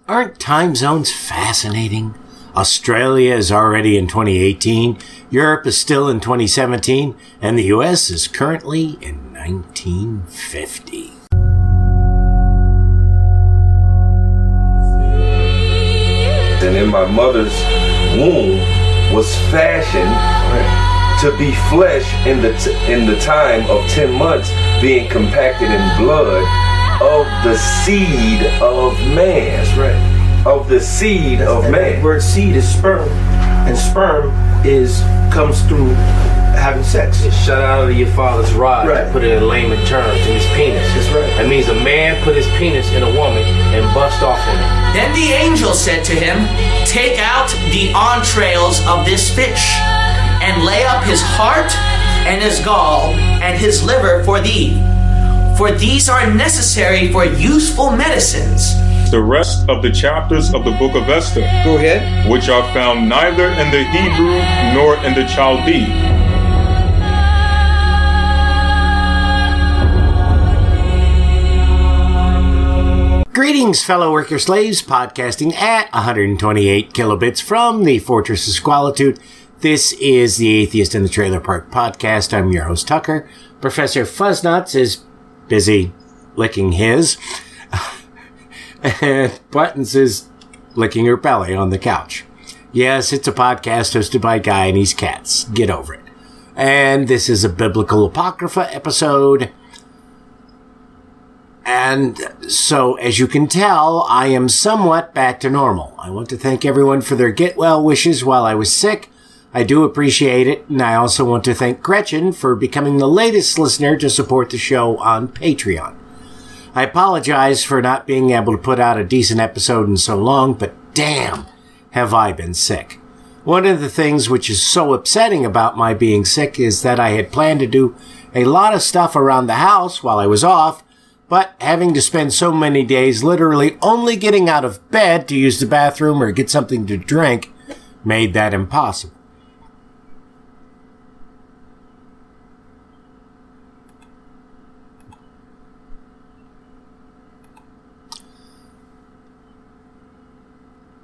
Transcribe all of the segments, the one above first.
Aren't time zones fascinating? Australia is already in 2018, Europe is still in 2017, and the US is currently in 1950. And in my mother's womb was fashioned to be flesh in the time of 10 months, being compacted in blood of the seed of man. That's right. Of the seed of man. The word seed is sperm, and sperm comes through having sex. It's shut out of your father's rod, right. To put it in layman terms, in his penis. That's right. That means a man put his penis in a woman and bust off in it. Then the angel said to him, "Take out the entrails of this fish, and lay up his heart and his gall and his liver for thee. For these are necessary for useful medicines." The rest of the chapters of the book of Esther, Go ahead. which are found neither in the Hebrew nor in the Chaldee. Greetings, fellow worker slaves, podcasting at 128 kilobits from the Fortress of Squalitude. This is the Atheist in the Trailer Park podcast. I'm your host, Tucker. Professor Fuzznuts is busy licking his, and Buttons is licking her belly on the couch. Yes, it's a podcast hosted by a guy and his cats. Get over it. And this is a biblical Apocrypha episode. And so, as you can tell, I am somewhat back to normal. I want to thank everyone for their get well wishes while I was sick. I do appreciate it, and I also want to thank Gretchen for becoming the latest listener to support the show on Patreon. I apologize for not being able to put out a decent episode in so long, but damn, have I been sick. One of the things which is so upsetting about my being sick is that I had planned to do a lot of stuff around the house while I was off, but having to spend so many days literally only getting out of bed to use the bathroom or get something to drink made that impossible.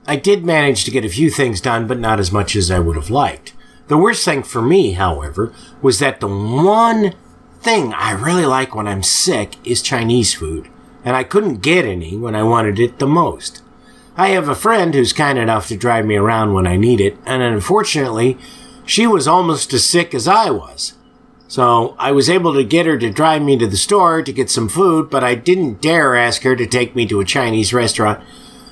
I did manage to get a few things done, but not as much as I would have liked. The worst thing for me, however, was that the one thing I really like when I'm sick is Chinese food, and I couldn't get any when I wanted it the most. I have a friend who's kind enough to drive me around when I need it, and unfortunately, she was almost as sick as I was. So I was able to get her to drive me to the store to get some food, but I didn't dare ask her to take me to a Chinese restaurant,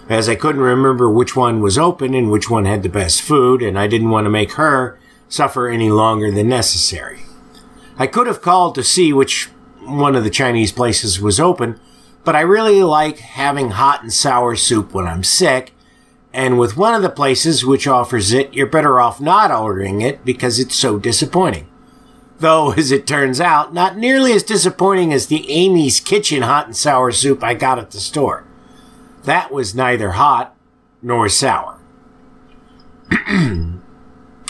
as I couldn't remember which one was open and which one had the best food, and I didn't want to make her suffer any longer than necessary. I could have called to see which one of the Chinese places was open, but I really like having hot and sour soup when I'm sick, and with one of the places which offers it, you're better off not ordering it because it's so disappointing. Though, as it turns out, not nearly as disappointing as the Amy's Kitchen hot and sour soup I got at the store. That was neither hot nor sour.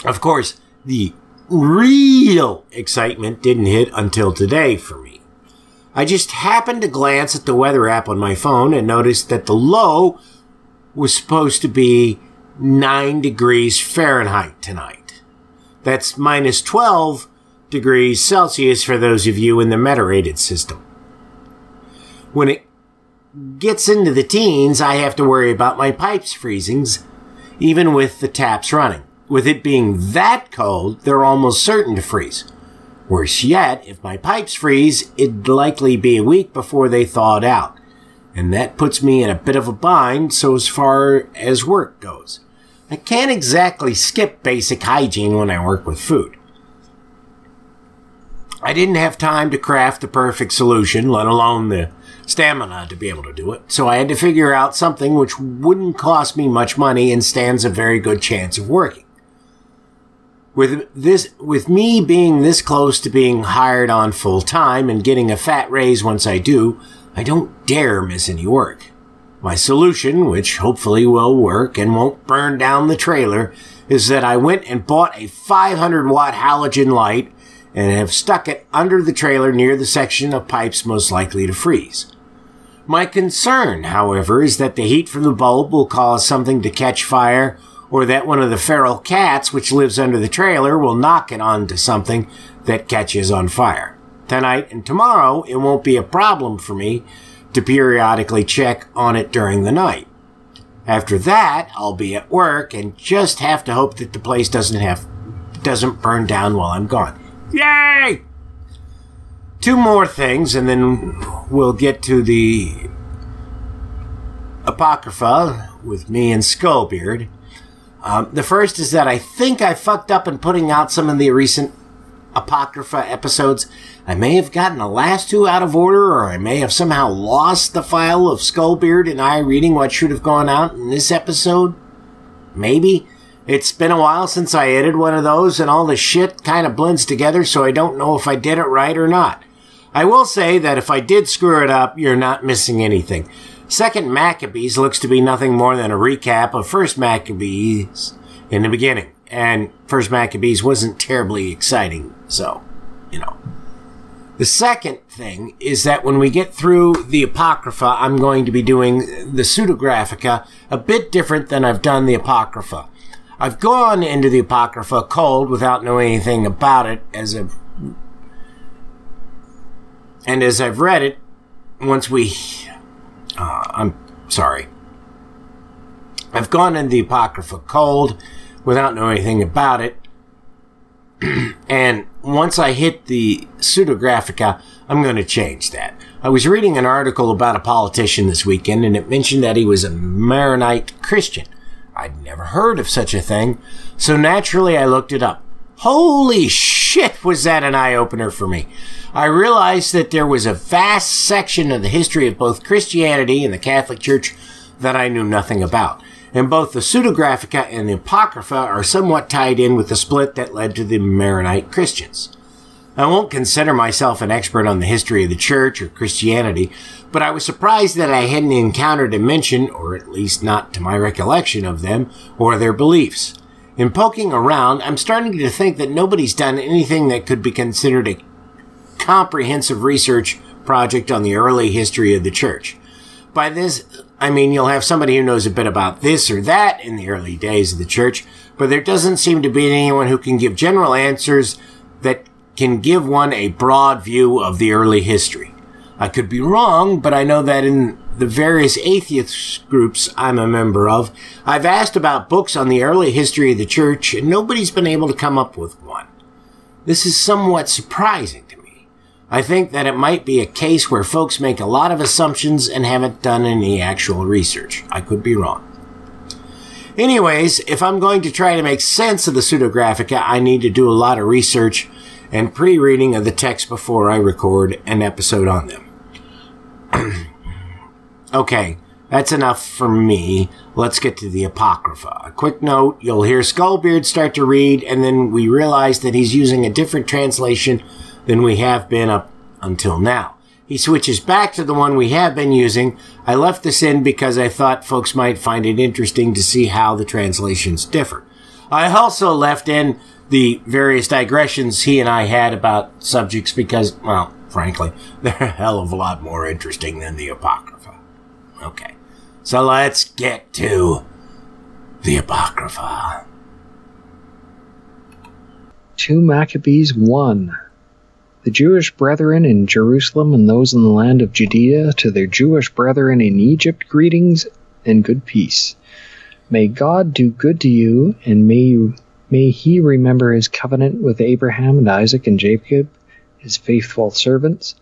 Of course, the real excitement didn't hit until today for me. I just happened to glance at the weather app on my phone and noticed that the low was supposed to be 9 degrees Fahrenheit tonight. That's minus 12 degrees Celsius for those of you in the Metarated system. When it gets into the teens, I have to worry about my pipes freezing, even with the taps running. With it being that cold, they're almost certain to freeze. Worse yet, if my pipes freeze, it'd likely be a week before they thawed out. And that puts me in a bit of a bind so as far as work goes. I can't exactly skip basic hygiene when I work with food. I didn't have time to craft the perfect solution, let alone the stamina to be able to do it, so I had to figure out something which wouldn't cost me much money and stands a very good chance of working. With me being this close to being hired on full time and getting a fat raise once I do, I don't dare miss any work. My solution, which hopefully will work and won't burn down the trailer, is that I went and bought a 500-watt halogen light and have stuck it under the trailer near the section of pipes most likely to freeze. My concern, however, is that the heat from the bulb will cause something to catch fire, or that one of the feral cats which lives under the trailer will knock it onto something that catches on fire. Tonight and tomorrow, it won't be a problem for me to periodically check on it during the night. After that, I'll be at work and just have to hope that the place doesn't burn down while I'm gone. Yay! 2 more things, and then we'll get to the Apocrypha with me and Skullbeard. The first is that I think I fucked up in putting out some of the recent Apocrypha episodes. I may have gotten the last 2 out of order, or I may have somehow lost the file of Skullbeard and I reading what should have gone out in this episode. Maybe. It's been a while since I edited one of those, and all the shit kind of blends together, so I don't know if I did it right or not. I will say that if I did screw it up, you're not missing anything. Second Maccabees looks to be nothing more than a recap of First Maccabees in the beginning. And First Maccabees wasn't terribly exciting, so, you know. The second thing is that when we get through the Apocrypha, I'm going to be doing the Pseudographica a bit different than I've done the Apocrypha. I've gone into the Apocrypha cold without knowing anything about it as I've read it, I've gone into the Apocrypha cold without knowing anything about it, and once I hit the Pseudographica, I'm going to change that. I was reading an article about a politician this weekend, and it mentioned that he was a Maronite Christian. I'd never heard of such a thing, so naturally I looked it up. Holy shit, was that an eye-opener for me. I realized that there was a vast section of the history of both Christianity and the Catholic Church that I knew nothing about. And both the Pseudographica and the Apocrypha are somewhat tied in with the split that led to the Maronite Christians. I won't consider myself an expert on the history of the Church or Christianity, but I was surprised that I hadn't encountered a mention, or at least not to my recollection of them, or their beliefs. In poking around, I'm starting to think that nobody's done anything that could be considered a comprehensive research project on the early history of the Church. By this, I mean you'll have somebody who knows a bit about this or that in the early days of the Church, but there doesn't seem to be anyone who can give general answers that can give one a broad view of the early history. I could be wrong, but I know that in the various atheist groups I'm a member of, I've asked about books on the early history of the Church, and nobody's been able to come up with one. This is somewhat surprising to me. I think that it might be a case where folks make a lot of assumptions and haven't done any actual research. I could be wrong. Anyways, if I'm going to try to make sense of the Pseudographica, I need to do a lot of research and pre-reading of the text before I record an episode on them. Okay, that's enough for me. Let's get to the Apocrypha. A quick note, you'll hear Skullbeard start to read, and then we realize that he's using a different translation than we have been up until now. He switches back to the one we have been using. I left this in because I thought folks might find it interesting to see how the translations differ. I also left in the various digressions he and I had about subjects because, well, frankly, they're a hell of a lot more interesting than the Apocrypha. Okay, so let's get to the Apocrypha. 2 Maccabees 1. The Jewish brethren in Jerusalem and those in the land of Judea, to their Jewish brethren in Egypt, greetings and good peace. May God do good to you, and may he remember his covenant with Abraham and Isaac and Jacob, his faithful servants.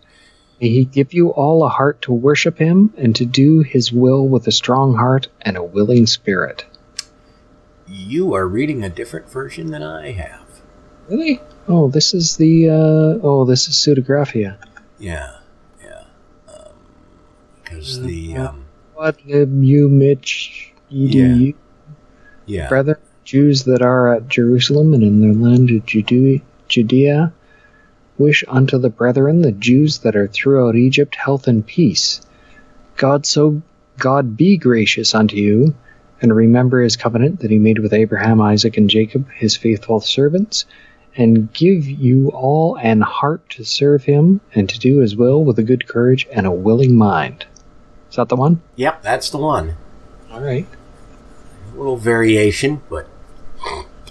May he give you all a heart to worship him and to do his will with a strong heart and a willing spirit. You are reading a different version than I have. Really? Oh, this is the, this is Pseudographia. Yeah. Because the, What lib you, Mitch, edu, yeah. Brethren, Jews that are at Jerusalem and in their land of Judea, wish unto the brethren, the Jews that are throughout Egypt, health and peace. God be gracious unto you, and remember his covenant that he made with Abraham, Isaac, and Jacob, his faithful servants, and give you all an heart to serve him, and to do his will with a good courage and a willing mind. Is that the one? Yep, that's the one. All right. A little variation, but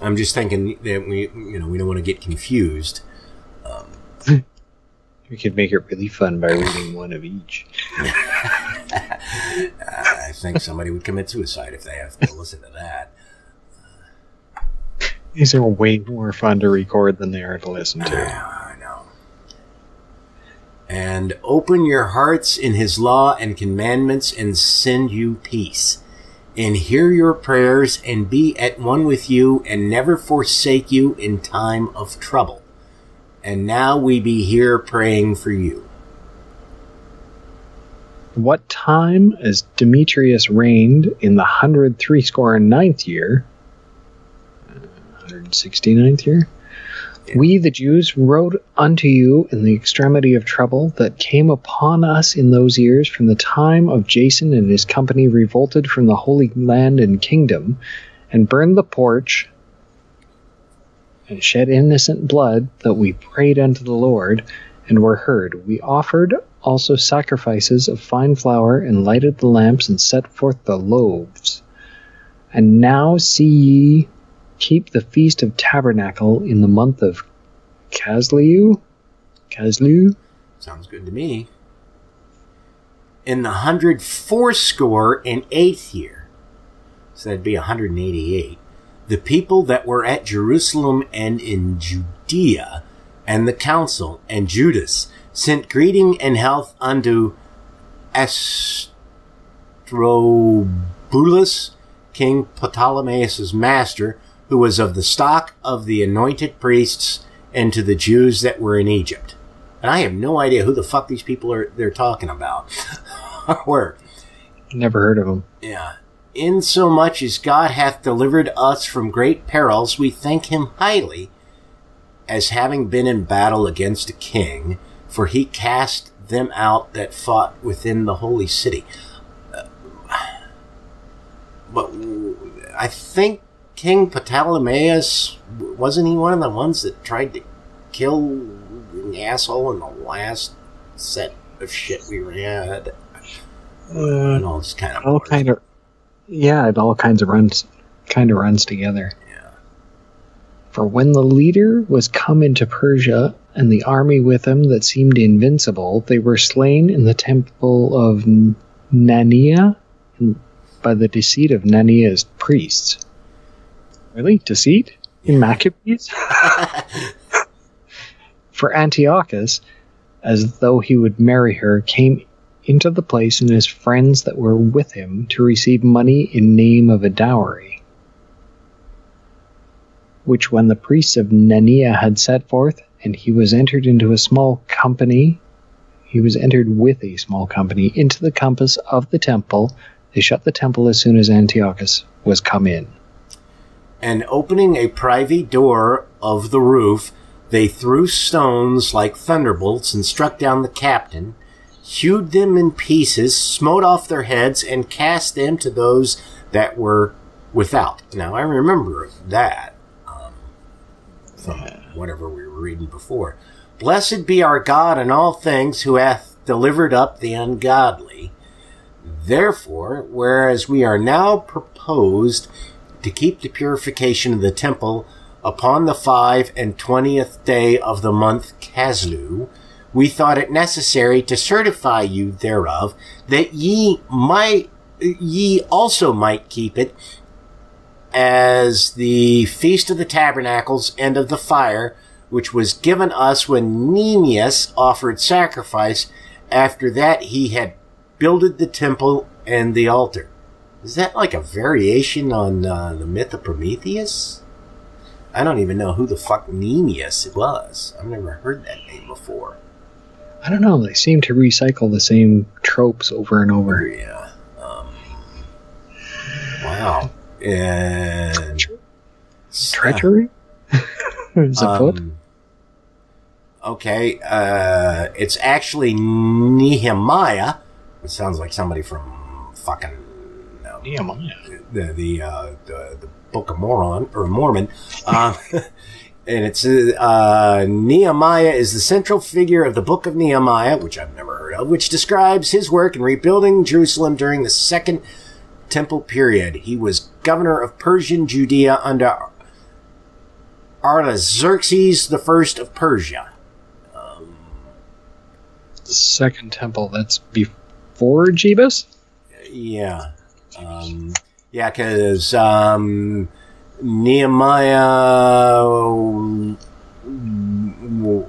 I'm just thinking that we don't want to get confused. We could make it really fun by reading one of each. I think somebody would commit suicide if they have to listen to that. These are way more fun to record than they are to listen to. I know. And open your hearts in his law and commandments and send you peace. And hear your prayers and be at one with you and never forsake you in time of trouble. And now we be here praying for you. What time as Demetrius reigned in the 169th year, 169th year, we the Jews wrote unto you in the extremity of trouble that came upon us in those years from the time of Jason and his company revolted from the holy land and kingdom, and burned the porch, and shed innocent blood, that we prayed unto the Lord, and were heard. We offered also sacrifices of fine flour, and lighted the lamps, and set forth the loaves. And now see ye keep the feast of tabernacle in the month of Caslu. Sounds good to me. In the 184th year, so that'd be 188, the people that were at Jerusalem and in Judea, and the council and Judas, sent greeting and health unto Astrobulus, King Ptolemaeus' master, who was of the stock of the anointed priests, and to the Jews that were in Egypt. And I have no idea who the fuck these people they're talking about. Where? Never heard of them. Yeah. Insomuch as God hath delivered us from great perils, we thank him highly, as having been in battle against a king, for he cast them out that fought within the holy city. But I think King Ptolemaeus, wasn't he one of the ones that tried to kill the asshole in the last set of shit we had? It all just kind of... it all kinds of runs together. Yeah. For when the leader was come into Persia, and the army with him that seemed invincible, they were slain in the temple of Nania by the deceit of Nania's priests. Really? Deceit? In Maccabees? For Antiochus, as though he would marry her, came into the place and his friends that were with him to receive money in name of a dowry, which when the priests of Nania had set forth, and he was entered with a small company into the compass of the temple, they shut the temple as soon as Antiochus was come in. And opening a privy door of the roof, they threw stones like thunderbolts and struck down the captain, hewed them in pieces, smote off their heads, and cast them to those that were without. Now, I remember that from whatever we were reading before. Blessed be our God in all things, who hath delivered up the ungodly. Therefore, whereas we are now proposed to keep the purification of the temple upon the 25th day of the month Caslu, we thought it necessary to certify you thereof, that ye also might keep it as the feast of the tabernacles and of the fire, which was given us when Nehemias offered sacrifice after that he had builded the temple and the altar. Is that like a variation on the myth of Prometheus? I don't even know who the fuck Nehemias was. I've never heard that name before. I don't know. They seem to recycle the same tropes over and over. Yeah. Wow. And treachery? Is it foot? Okay. It's actually Nehemiah. It sounds like somebody from fucking Nehemiah. The Book of Mormon. And it's Nehemiah is the central figure of the Book of Nehemiah, which I've never heard which describes his work in rebuilding Jerusalem during the Second Temple period. He was governor of Persian Judea under Artaxerxes I of Persia. Second Temple, that's before Jebus? Yeah. Yeah, because Nehemiah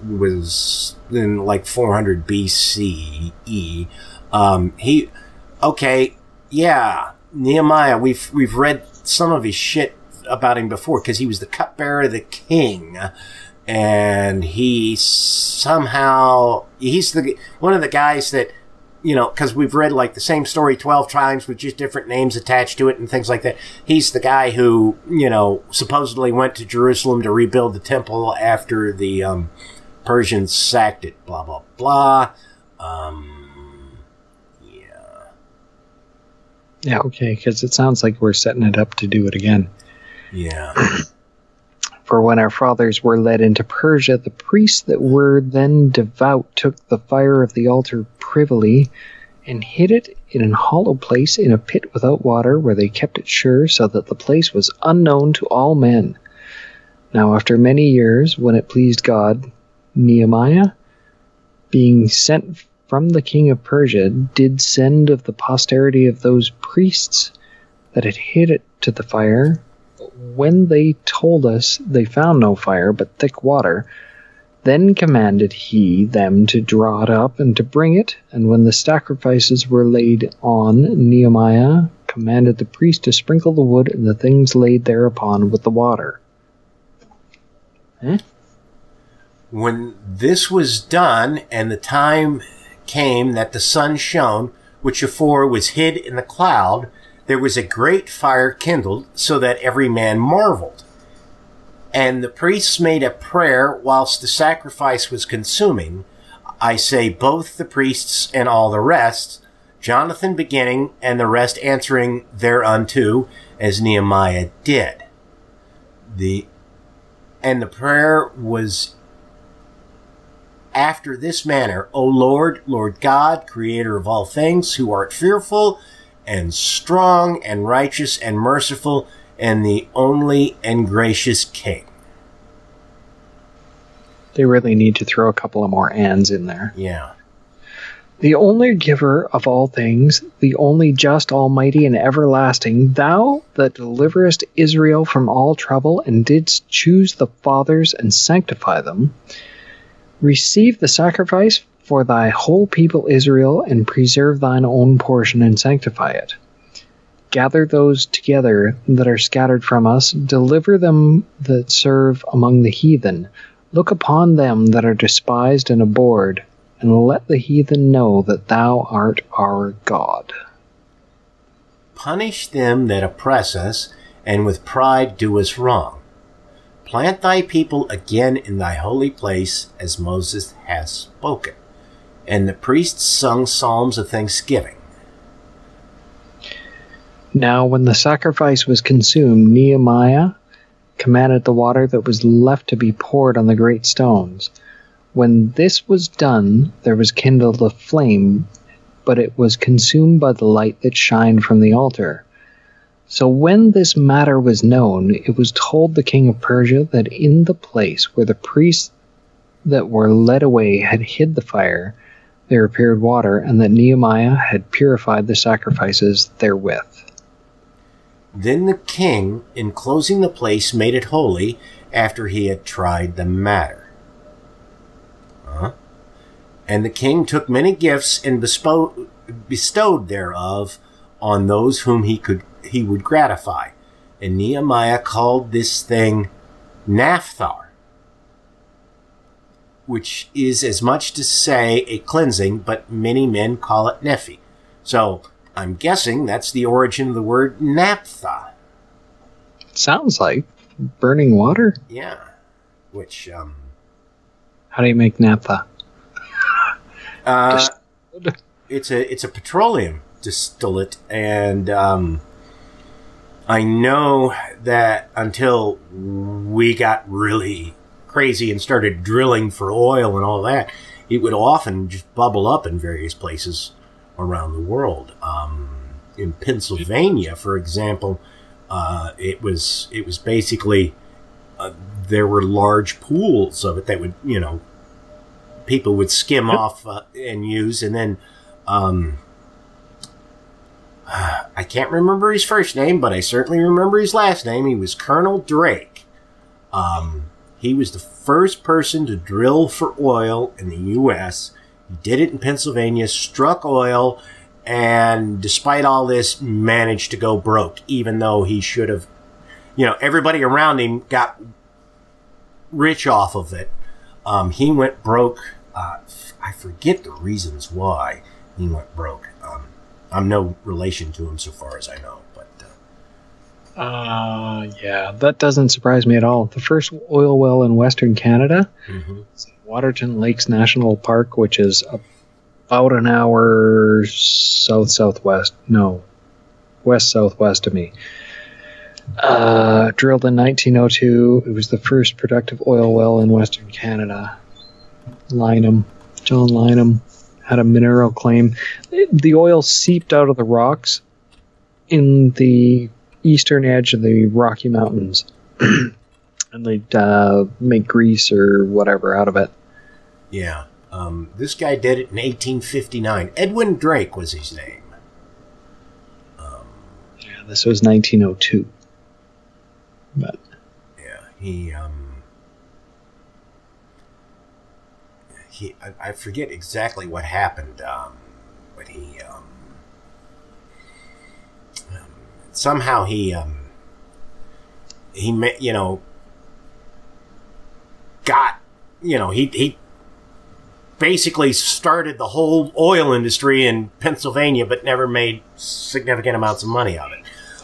was in like 400 BCE. Nehemiah, we've read some of his shit about him before because he was the cupbearer of the king. And he's one of the guys that, because we've read like the same story 12 times with just different names attached to it and things like that. He's the guy who, supposedly went to Jerusalem to rebuild the temple after the Persians sacked it, blah, blah, blah. Yeah, okay, because it sounds like we're setting it up to do it again. Yeah. For when our fathers were led into Persia, the priests that were then devout took the fire of the altar privily and hid it in a hollow place in a pit without water, where they kept it sure, so that the place was unknown to all men. Now after many years, when it pleased God, Nehemiah, being sent from the king of Persia, did send of the posterity of those priests that had hid it to the fire. When they told us they found no fire but thick water, then commanded he them to draw it up and to bring it. And when the sacrifices were laid on, Nehemiah commanded the priest to sprinkle the wood and the things laid thereupon with the water. When this was done, and the time came that the sun shone, which afore was hid in the cloud, there was a great fire kindled, so that every man marveled. And the priests made a prayer whilst the sacrifice was consuming. I say both the priests and all the rest, Jonathan beginning, and the rest answering thereunto, as Nehemiah did. And the prayer was after this manner: O Lord, Lord God, creator of all things, who art fearful and strong and righteous and merciful, and the only and gracious King. They really need to throw a couple of more ands in there. Yeah. The only giver of all things, the only just, almighty, and everlasting, thou that deliverest Israel from all trouble, and didst choose the fathers and sanctify them, receive the sacrifice for thy whole people Israel, and preserve thine own portion and sanctify it. Gather those together that are scattered from us, deliver them that serve among the heathen. Look upon them that are despised and abhorred, and let the heathen know that thou art our God. Punish them that oppress us, and with pride do us wrong. Plant thy people again in thy holy place, as Moses hath spoken. And the priests sung psalms of thanksgiving. Now when the sacrifice was consumed, Nehemiah commanded the water that was left to be poured on the great stones. When this was done, there was kindled a flame, but it was consumed by the light that shined from the altar. So when this matter was known, it was told the king of Persia that in the place where the priests that were led away had hid the fire, there appeared water, and that Nehemiah had purified the sacrifices therewith. Then the king, enclosing the place, made it holy, after he had tried the matter. And the king took many gifts and bestowed thereof on those whom he would gratify. And Nehemiah called this thing Naphtha, which is as much to say a cleansing, but many men call it Nephi. So I'm guessing that's the origin of the word naphtha. Sounds like burning water. Yeah. Which, How do you make naphtha? It's a petroleum distillate, and I know that until we got really crazy and started drilling for oil and all that, it would often just bubble up in various places around the world. In Pennsylvania, for example, it was basically there were large pools of it that would, people would skim off and use, and then I can't remember his first name, but I certainly remember his last name. He was Colonel Drake. He was the first person to drill for oil in the U.S. He did it in Pennsylvania, struck oil, and despite all this, managed to go broke, even though he should have, everybody around him got rich off of it. He went broke. I forget the reasons why he went broke. I'm no relation to him so far as I know, but yeah, that doesn't surprise me at all. The first oil well in Western Canada is in Waterton Lakes National Park, which is about an hour west-southwest of me. Drilled in 1902. It was the first productive oil well in Western Canada. John Lynham had a mineral claim. The oil seeped out of the rocks in the eastern edge of the Rocky Mountains. And they'd make grease or whatever out of it. Yeah. This guy did it in 1859. Edwin Drake was his name. Yeah, this was 1902. But yeah, I forget exactly what happened, but he somehow he basically started the whole oil industry in Pennsylvania, but never made significant amounts of money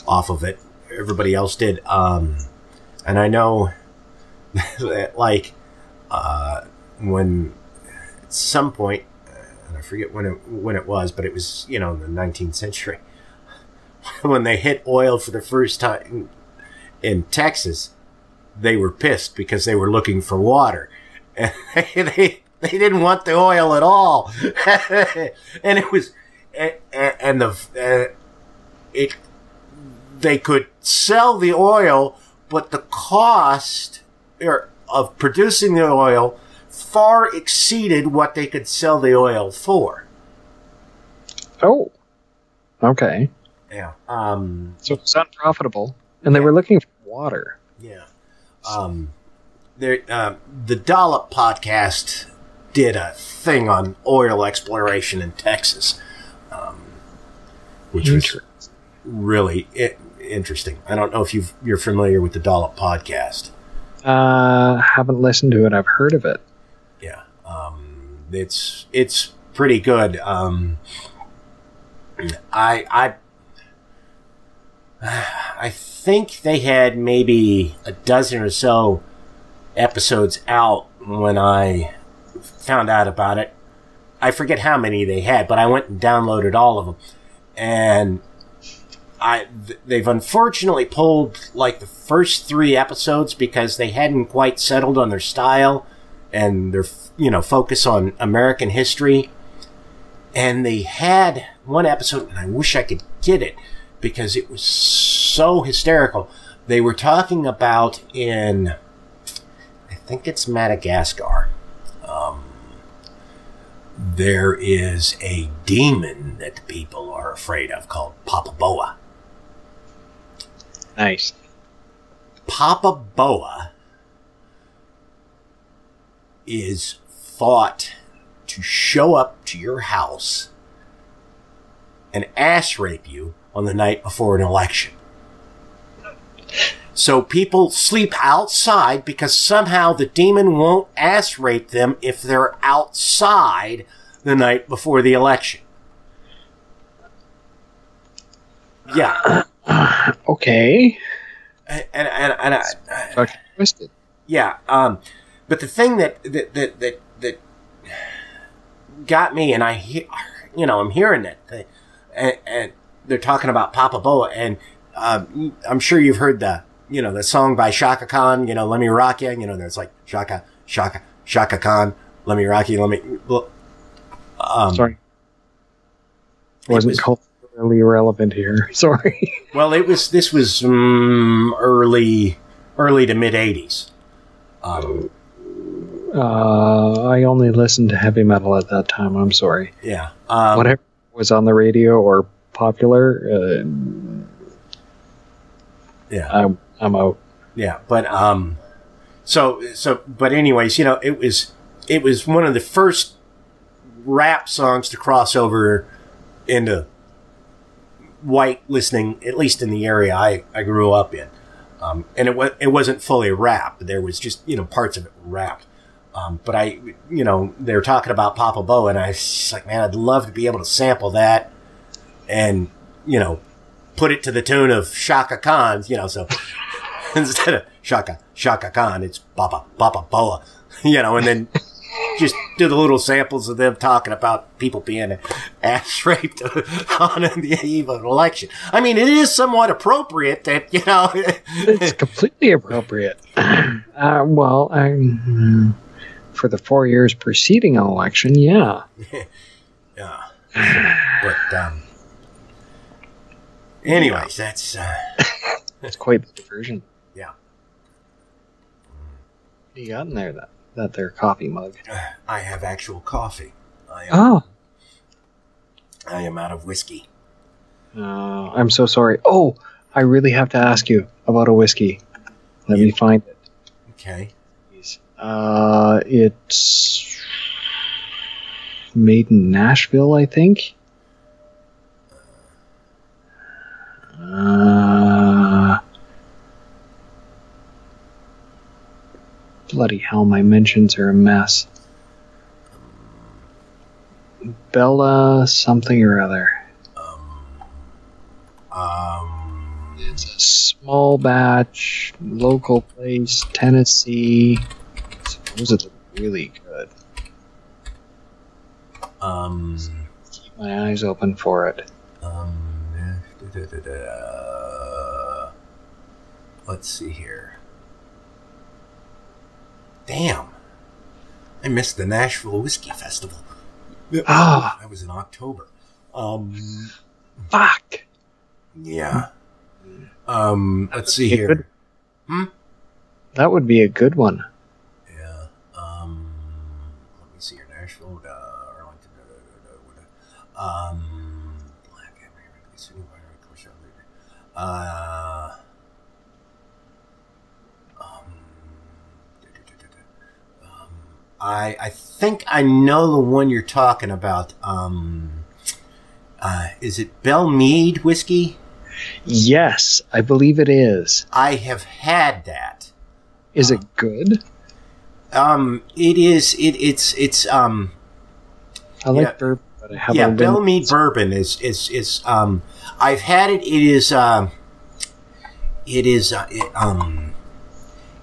off of it. Everybody else did. And I know that, like, when at some point, and I forget when it was, but it was, in the 19th century, when they hit oil for the first time in Texas, they were pissed because they were looking for water. And they didn't want the oil at all. And it was, they could sell the oil, but the cost of producing the oil far exceeded what they could sell the oil for. Oh, okay. Yeah. So it was unprofitable, and they were looking for water. Yeah. The Dollop podcast did a thing on oil exploration in Texas, which was really interesting. I don't know if you're familiar with the Dollop podcast. Haven't listened to it. I've heard of it. Yeah. It's pretty good. I think they had maybe a dozen or so episodes out when I found out about it. I forget how many they had, but I went and downloaded all of them. And they've unfortunately pulled like the first 3 episodes because they hadn't quite settled on their style and their focus on American history. And they had one episode, and I wish I could get it because it was so hysterical. They were talking about I think it's Madagascar. There is a demon that the people are afraid of called Papa Boa. Nice. Papa Boa is thought to show up to your house and ass rape you on the night before an election. So people sleep outside because somehow the demon won't ass rape them if they're outside the night before the election. Yeah. Okay. And I twisted. Yeah. But the thing that got me, and I'm hearing that, and they're talking about Papa Boa, and I'm sure you've heard the song by Shaka Khan, Let Me Rock Ya, there's like Shaka Khan, Let Me Rock You, Let Me... Well, Sorry. Wasn't culturally relevant here. Sorry. Well, this was early to mid-'80s. I only listened to heavy metal at that time. I'm sorry. Yeah. Whatever was on the radio or popular, yeah. I'm out. Yeah, but but anyways, it was one of the first rap songs to cross over into white listening, at least in the area I grew up in. And it wasn't fully rap. There was just, parts of it rapped. But they were talking about Papa Bo, and I was just like, man, I'd love to be able to sample that and, put it to the tune of Shaka Khan, so instead of Shaka Khan, it's Papa Boa, and then just do the little samples of them talking about people being ass raped on the eve of an election. I mean, it is somewhat appropriate that, It's completely appropriate. For the 4 years preceding an election, yeah. Yeah. But, anyways, that's... That's quite the diversion. Yeah. What you got in there, that there coffee mug? I have actual coffee. I am out of whiskey. I'm so sorry. Oh, I really have to ask you about a whiskey. Let me find it. Okay. It's made in Nashville, I think. Bloody hell, my mentions are a mess. Bella something or other. It's a small batch, local place, Tennessee. Supposedly really good. Keep my eyes open for it. Let's see here. Damn. I missed the Nashville Whiskey Festival. That was in October. Fuck. Yeah. Let's see here. That would be a good one. Yeah. Let me see here. Nashville, Arlington, I think I know the one you're talking about. Is it Belle Meade whiskey? Yes, I believe it is. I have had that. Is it good? It is. It's. I like bourbon, but I haven't. Yeah, Belle Meade bourbon is. I've had it.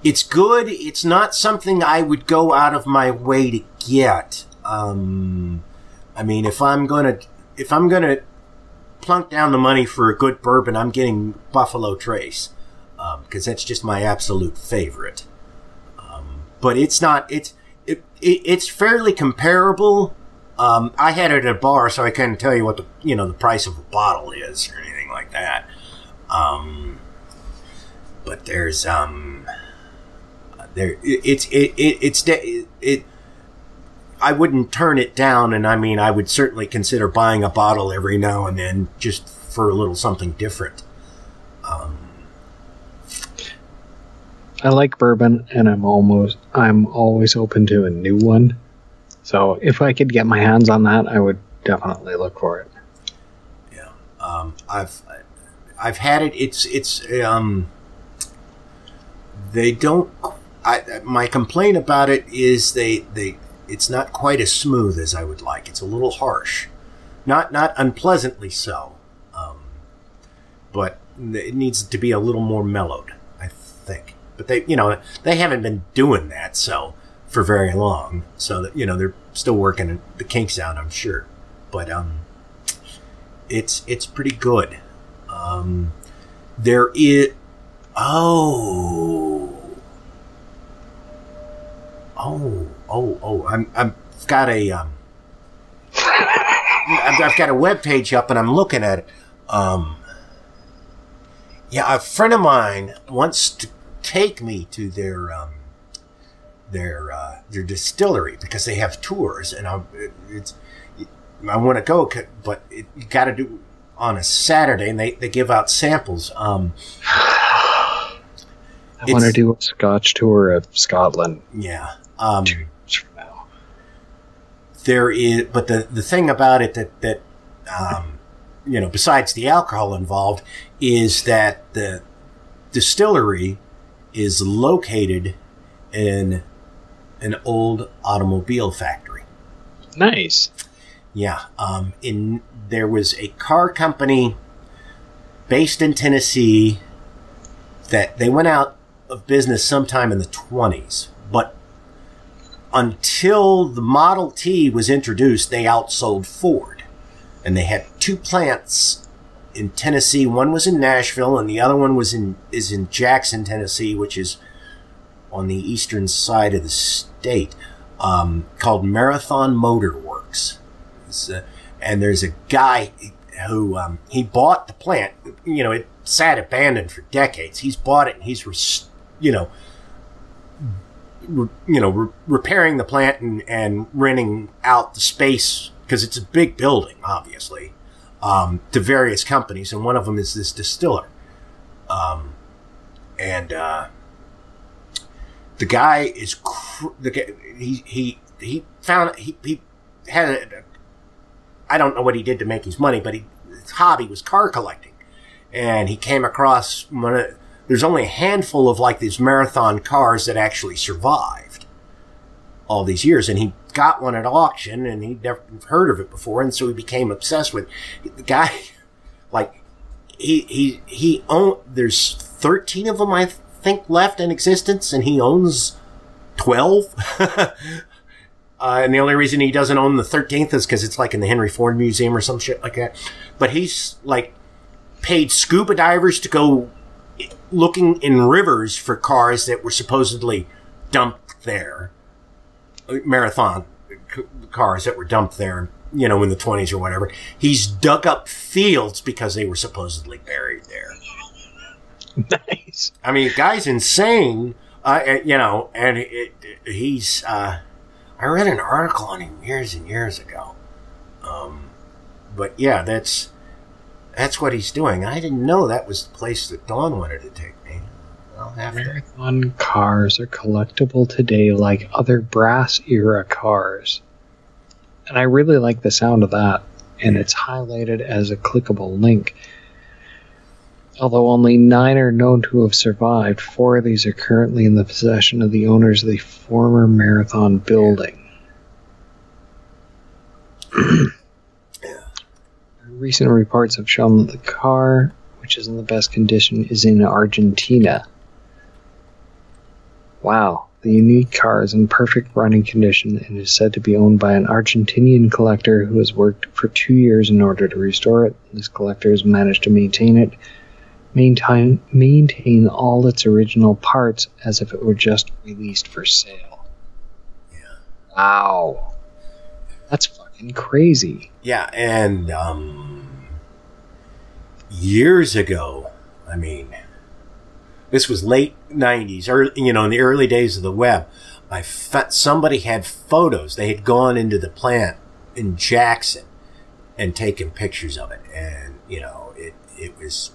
It's good. It's not something I would go out of my way to get. I mean, if I'm gonna plunk down the money for a good bourbon, I'm getting Buffalo Trace, because that's just my absolute favorite. But it's not. It's fairly comparable. I had it at a bar, so I couldn't tell you what the price of a bottle is or anything like that. But there's I wouldn't turn it down, and I mean, I would certainly consider buying a bottle every now and then just for a little something different. I like bourbon, and I'm always open to a new one. So if I could get my hands on that, I would definitely look for it. Yeah, I've had it. It's they don't. My complaint about it is it's not quite as smooth as I would like. It's a little harsh, not unpleasantly so, but it needs to be a little more mellowed, I think. But they haven't been doing that for very long, so that they're still working the kinks out, I'm sure. But it's pretty good. There is I've got a I've got a web page up and I'm looking at it. Yeah, a friend of mine wants to take me to their distillery because they have tours, and I want to go, but you got to do on a Saturday, and they give out samples. I want to do a Scotch tour of Scotland. Yeah. 2 years from now. There is, but the thing about it that you know, besides the alcohol involved, is that the distillery is located in an old automobile factory. Nice. Yeah. There was a car company based in Tennessee that they went out of business sometime in the 1920s, but until the Model T was introduced, they outsold Ford. And they had 2 plants in Tennessee. One was in Nashville, and the other one is in Jackson, Tennessee, which is on the eastern side of the state, called Marathon Motor Works. And there's a guy who he bought the plant. You know, it sat abandoned for decades. He's bought it, and he's repairing the plant and renting out the space, because it's a big building, obviously, to various companies, and one of them is this distiller. The guy is he had I don't know what he did to make his money, but his hobby was car collecting, and he came across there's only a handful of like these marathon cars that actually survived all these years, and he got one at auction, and he'd never heard of it before, and so he became obsessed with it. The guy. Like he owned. There's 13 of them, I think, left in existence, and he owns 12. And the only reason he doesn't own the 13th is because it's like in the Henry Ford Museum or some shit like that. But he's like paid scuba divers to go looking in rivers for cars that were supposedly dumped there. Marathon cars that were dumped there, you know, in the 1920s or whatever. He's dug up fields because they were supposedly buried there. Nice. I mean, the guy's insane, you know, and he's, I read an article on him years and years ago. But yeah, that's what he's doing. I didn't know that was the place that Dawn wanted to take me. I'll have Marathon cars are collectible today like other brass-era cars. And I really like the sound of that, and it's highlighted as a clickable link. Although only 9 are known to have survived, 4 of these are currently in the possession of the owners of the former Marathon building. Recent reports have shown that the car, which is in the best condition, is in Argentina. Wow. The unique car is in perfect running condition and is said to be owned by an Argentinian collector who has worked for 2 years in order to restore it. This collector has managed to maintain all its original parts as if it were just released for sale. Yeah. Wow. That's fucking crazy. Yeah, and years ago, I mean, this was late 90s, or you know, in the early days of the web. Somebody had photos. They had gone into the plant in Jackson and taken pictures of it, and you know, it was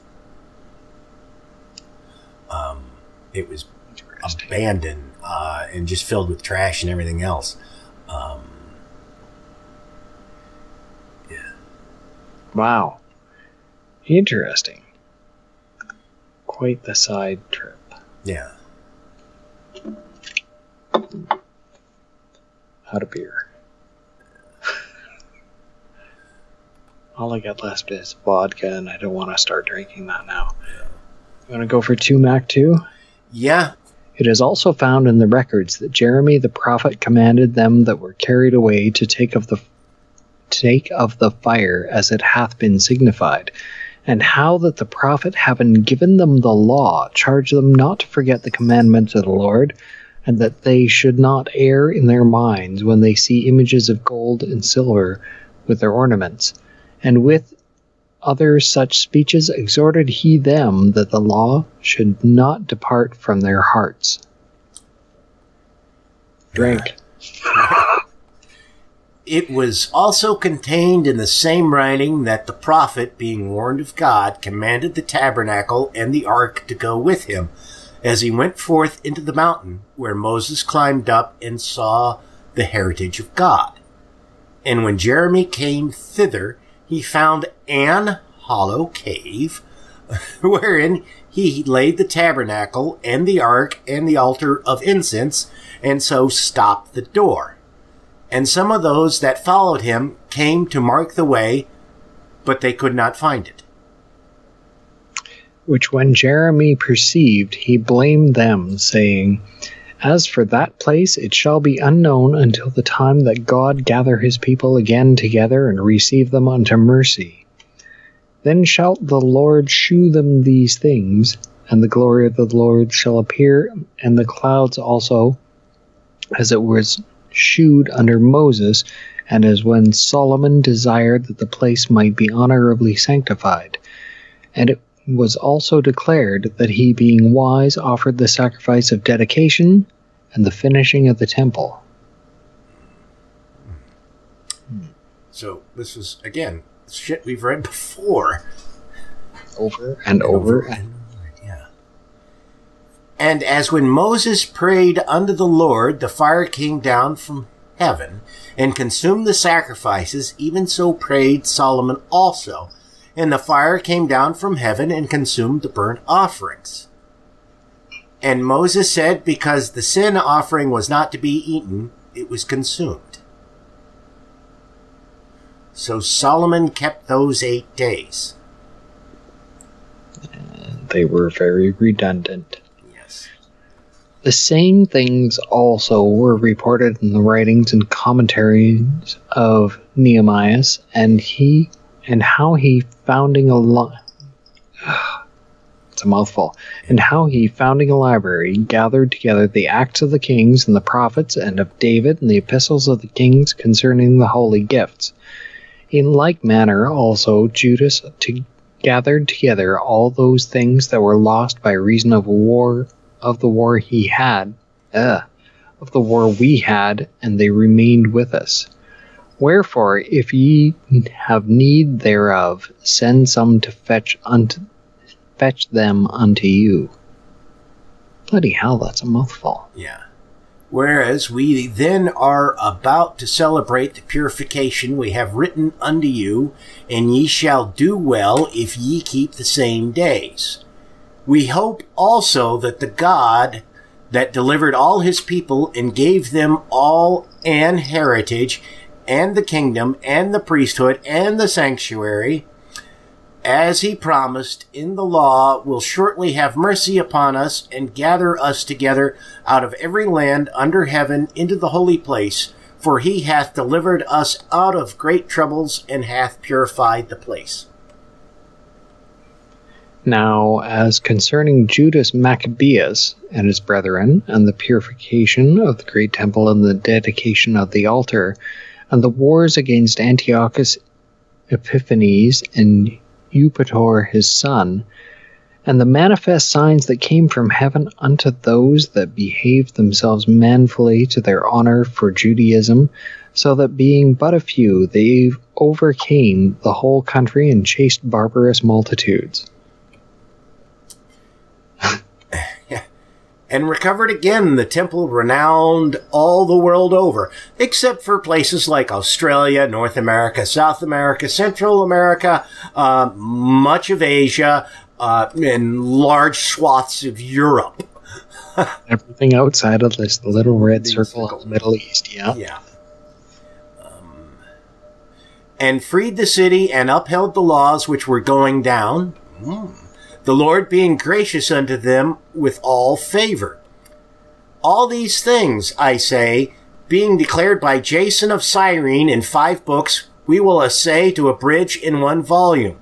abandoned and just filled with trash and everything else. Yeah. Wow. Interesting. Quite the side trip. Yeah. Out of beer. All I got left is vodka, and I don't want to start drinking that now. You want to go for 2 Mac 2? Yeah. It is also found in the records that Jeremy the prophet commanded them that were carried away to take of the fire as it hath been signified, and how that the prophet, having given them the law, charged them not to forget the commandments of the Lord, and that they should not err in their minds when they see images of gold and silver with their ornaments. And with other such speeches exhorted he them that the law should not depart from their hearts. Drink. It was also contained in the same writing that the prophet, being warned of God, commanded the tabernacle and the ark to go with him, as he went forth into the mountain, where Moses climbed up and saw the heritage of God. And when Jeremy came thither, he found an hollow cave, wherein he laid the tabernacle and the ark and the altar of incense, and so stopped the door. And some of those that followed him came to mark the way, but they could not find it. Which when Jeremy perceived, he blamed them, saying, As for that place, it shall be unknown until the time that God gather his people again together and receive them unto mercy. Then shall the Lord shew them these things, and the glory of the Lord shall appear, and the clouds also, as it was shewed under Moses, and as when Solomon desired that the place might be honorably sanctified. And it was also declared that he, being wise, offered the sacrifice of dedication and the finishing of the temple. So this was, again, shit we've read before. Over and over. Yeah. And as when Moses prayed unto the Lord, the fire came down from heaven and consumed the sacrifices, even so prayed Solomon also. And the fire came down from heaven and consumed the burnt offerings. And Moses said, because the sin offering was not to be eaten, it was consumed. So Solomon kept those 8 days. And they were very redundant. Yes. The same things also were reported in the writings and commentaries of Nehemiah, and how he founding it's a mouthful. And how he, founding a library, gathered together the Acts of the Kings and the Prophets and of David and the Epistles of the Kings concerning the holy gifts. In like manner also Judas gathered together all those things that were lost by reason of the war we had, and they remained with us. Wherefore, if ye have need thereof, send some to fetch them unto you. Bloody hell, that's a mouthful. Yeah. Whereas we then are about to celebrate the purification we have written unto you, and ye shall do well if ye keep the same days. We hope also that the God that delivered all his people and gave them all an heritage, and the kingdom, and the priesthood, and the sanctuary, as he promised in the law, will shortly have mercy upon us, and gather us together out of every land under heaven into the holy place, for he hath delivered us out of great troubles, and hath purified the place. Now, as concerning Judas Maccabeus and his brethren, and the purification of the great temple and the dedication of the altar, and the wars against Antiochus Epiphanes and Eupator his son, and the manifest signs that came from heaven unto those that behaved themselves manfully to their honor for Judaism, so that being but a few, they overcame the whole country and chased barbarous multitudes. And recovered again the temple renowned all the world over, except for places like Australia, North America, South America, Central America, much of Asia, and large swaths of Europe. Everything outside of this little red circle of the Middle East, yeah. Yeah. And freed the city and upheld the laws which were going down. The Lord being gracious unto them with all favor. All these things, I say, being declared by Jason of Cyrene in 5 books, we will essay to abridge in 1 volume.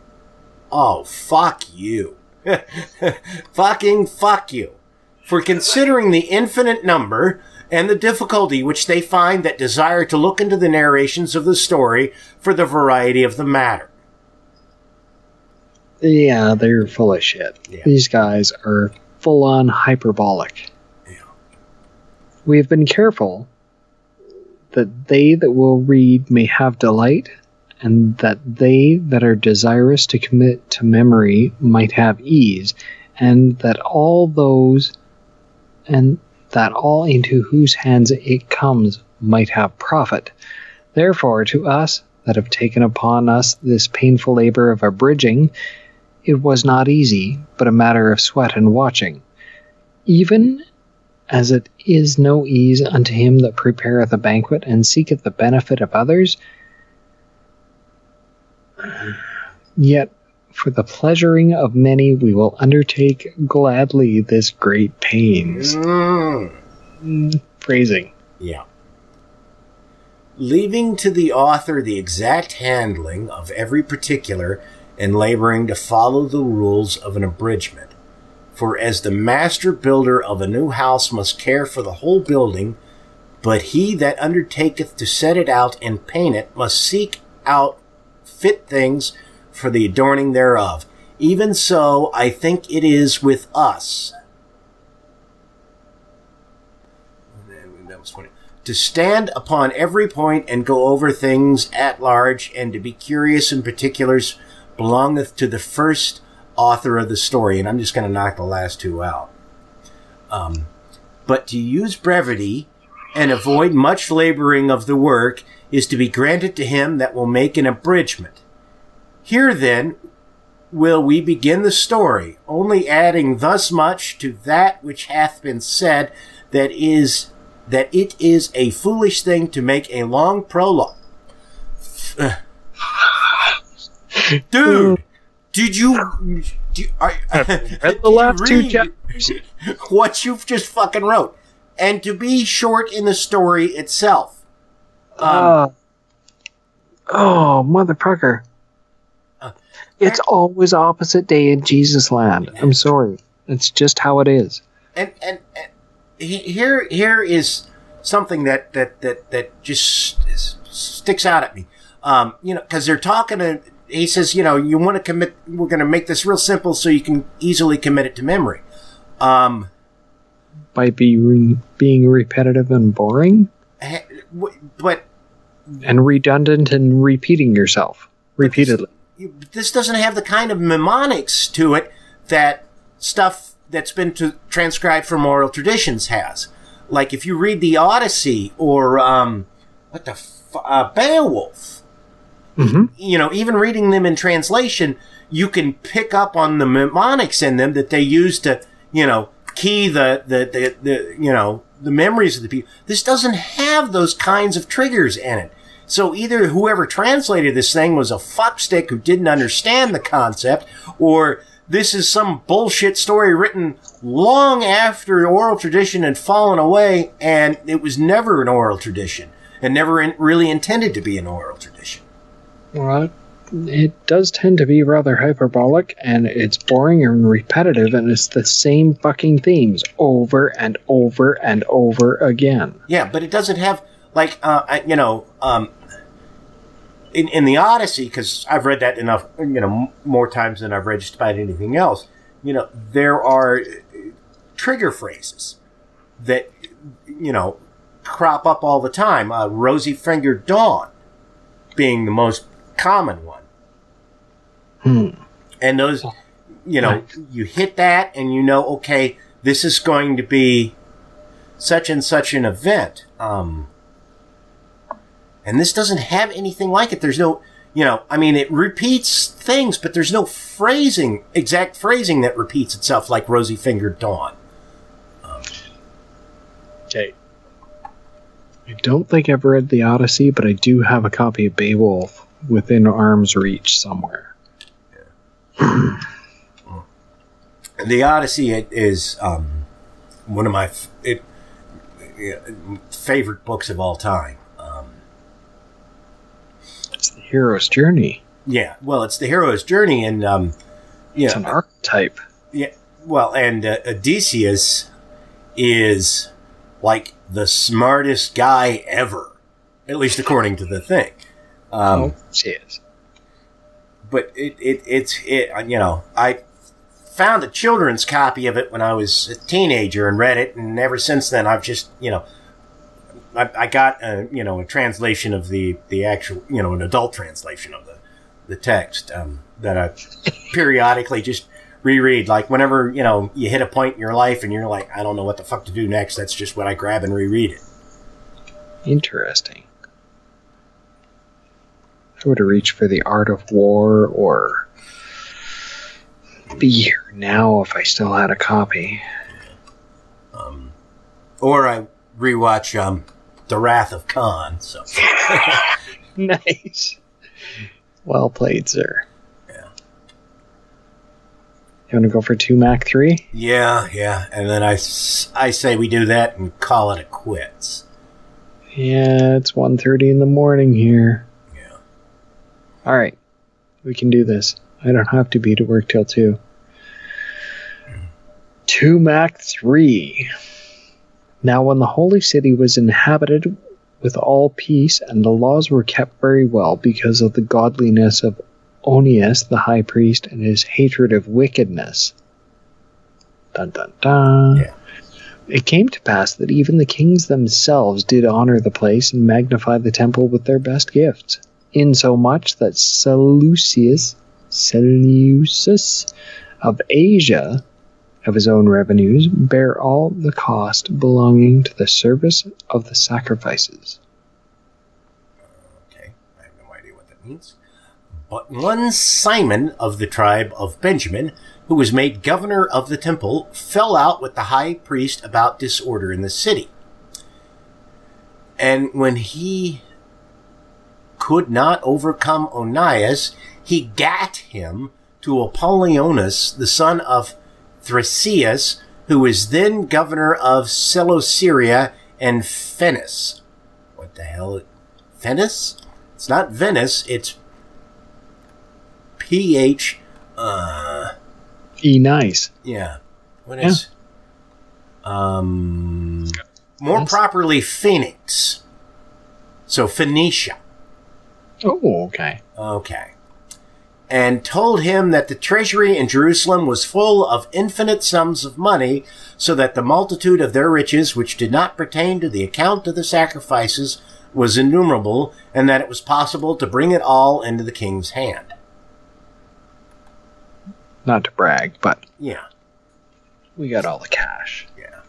Oh, fuck you. Fucking fuck you. for considering the infinite number and the difficulty which they find that desire to look into the narrations of the story for the variety of the matter. Yeah, they're full of shit. Yeah. These guys are full-on hyperbolic. Yeah. We have been careful that they that will read may have delight, and that they that are desirous to commit to memory might have ease, and that all into whose hands it comes might have profit. Therefore, to us that have taken upon us this painful labor of abridging, it was not easy, but a matter of sweat and watching, even as it is no ease unto him that prepareth a banquet and seeketh the benefit of others. Yet for the pleasuring of many we will undertake gladly this great pains. Phrasing. Yeah. Leaving to the author the exact handling of every particular and laboring to follow the rules of an abridgment. For as the master builder of a new house must care for the whole building, but he that undertaketh to set it out and paint it must seek out fit things for the adorning thereof. Even so, I think it is with us. That was funny. To stand upon every point and go over things at large, and to be curious in particulars, belongeth to the first author of the story. And I'm just going to knock the last two out. But to use brevity and avoid much laboring of the work is to be granted to him that will make an abridgment. Here, then, will we begin the story, only adding thus much to that which hath been said, that it is a foolish thing to make a long prologue. Dude, did you read the last two chapters? What you've just fucking wrote, and to be short in the story itself. Oh, motherfucker! It's always opposite day in Jesus land. I'm sorry, it's just how it is. And here is something that just sticks out at me. Because they're talking to. He says, you want to commit. We're going to make this real simple so you can easily commit it to memory. By being repetitive and boring, but and redundant and repeating yourself repeatedly. This doesn't have the kind of mnemonics to it that stuff that's been transcribed from oral traditions has. Like if you read the Odyssey or Beowulf, even reading them in translation, you can pick up on the mnemonics in them that they use to, key the memories of the people. This doesn't have those kinds of triggers in it. So either whoever translated this thing was a fuckstick who didn't understand the concept, or this is some bullshit story written long after oral tradition had fallen away, and it was never an oral tradition, and never really intended to be an oral tradition. Well, it does tend to be rather hyperbolic, and it's boring and repetitive, and it's the same fucking themes over and over and over again. Yeah, but it doesn't have, in the Odyssey, because I've read that enough, more times than I've read just about anything else, there are trigger phrases that, crop up all the time. Rosy-fingered dawn being the most common one. And those, you hit that and okay, this is going to be such and such an event. And this doesn't have anything like it. There's no, it repeats things, but there's no exact phrasing that repeats itself like Rosy-fingered dawn. Okay. I don't think I've read the Odyssey, but I do have a copy of Beowulf within arm's reach somewhere. Yeah. The Odyssey is one of my favorite books of all time. It's the hero's journey. Yeah, well, it's the hero's journey, and it's an archetype. Yeah, well, and Odysseus is like the smartest guy ever, at least according to the thing. She is. But it's you know, I found a children's copy of it when I was a teenager and read it, and ever since then I've just, you know, I got a, you know, a translation of the actual, you know, an adult translation of the text that I periodically just reread. Like whenever, you know, you hit a point in your life and you're like, I don't know what the fuck to do next, that's just what I grab and reread it. Interesting. I would have reached for The Art of War or Be Here Now if I still had a copy. Or I rewatch The Wrath of Khan. So Nice. Well played, sir. Yeah. You want to go for 2 Mac 3? Yeah. And then I say we do that and call it a quits. Yeah, it's 1:30 in the morning here. Yeah. All right. We can do this. I don't have to be to work till 2. 2 Mac 3. Now when the holy city was inhabited with all peace, and the laws were kept very well because of the godliness of Onias the high priest and his hatred of wickedness. Dun dun dun. Yeah. It came to pass that even the kings themselves did honor the place and magnify the temple with their best gifts, insomuch that Seleucus of Asia, of his own revenues, bare all the cost belonging to the service of the sacrifices. Okay, I have no idea what that means. But one Simon of the tribe of Benjamin, who was made governor of the temple, fell out with the high priest about disorder in the city. And when he could not overcome Onias, he gat him to Apollonius, the son of Thracias, who was then governor of Seleucia and Phenis. What the hell? Phenis? It's not Venice, it's PH. E nice. Yeah. What is? More properly, Phoenix. So Phoenicia. Oh, okay. Okay. And told him that the treasury in Jerusalem was full of infinite sums of money, so that the multitude of their riches, which did not pertain to the account of the sacrifices, was innumerable, and that it was possible to bring it all into the king's hand. Not to brag, but Yeah. we got all the cash. Yeah.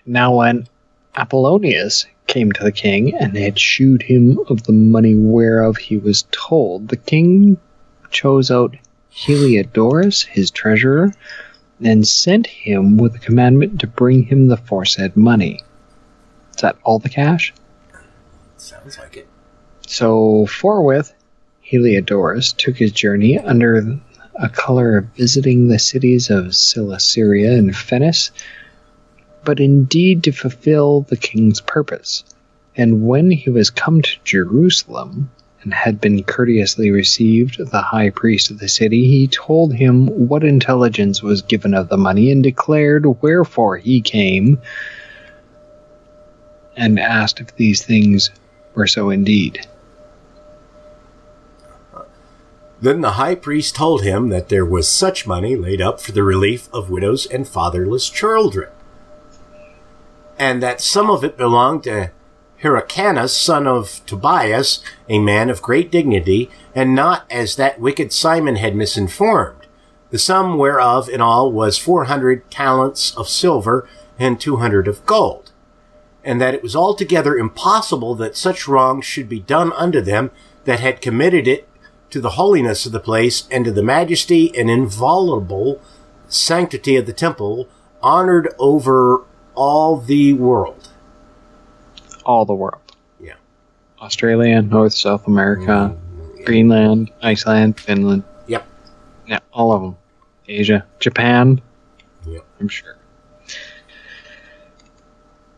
Now when Apollonius came to the king and had shewed him of the money whereof he was told, the king chose out Heliodorus, his treasurer, and sent him with a commandment to bring him the foresaid money. Is that all the cash? Sounds like it. So forthwith Heliodorus took his journey under a color of visiting the cities of Cilicia and Phenis, but indeed to fulfill the king's purpose. And when he was come to Jerusalem, and had been courteously received the high priest of the city, he told him what intelligence was given of the money, and declared wherefore he came, and asked if these things were so indeed. Then the high priest told him that there was such money laid up for the relief of widows and fatherless children, and that some of it belonged to Hyrcanus, son of Tobias, a man of great dignity, and not as that wicked Simon had misinformed, the sum whereof in all was 400 talents of silver and 200 of gold, and that it was altogether impossible that such wrongs should be done unto them that had committed it to the holiness of the place, and to the majesty and inviolable sanctity of the temple, honored over all the world. All the world. Yeah. Australia, North, South America, Greenland, Iceland, Finland. Yep. Yeah, all of them. Asia. Japan. Yep. I'm sure.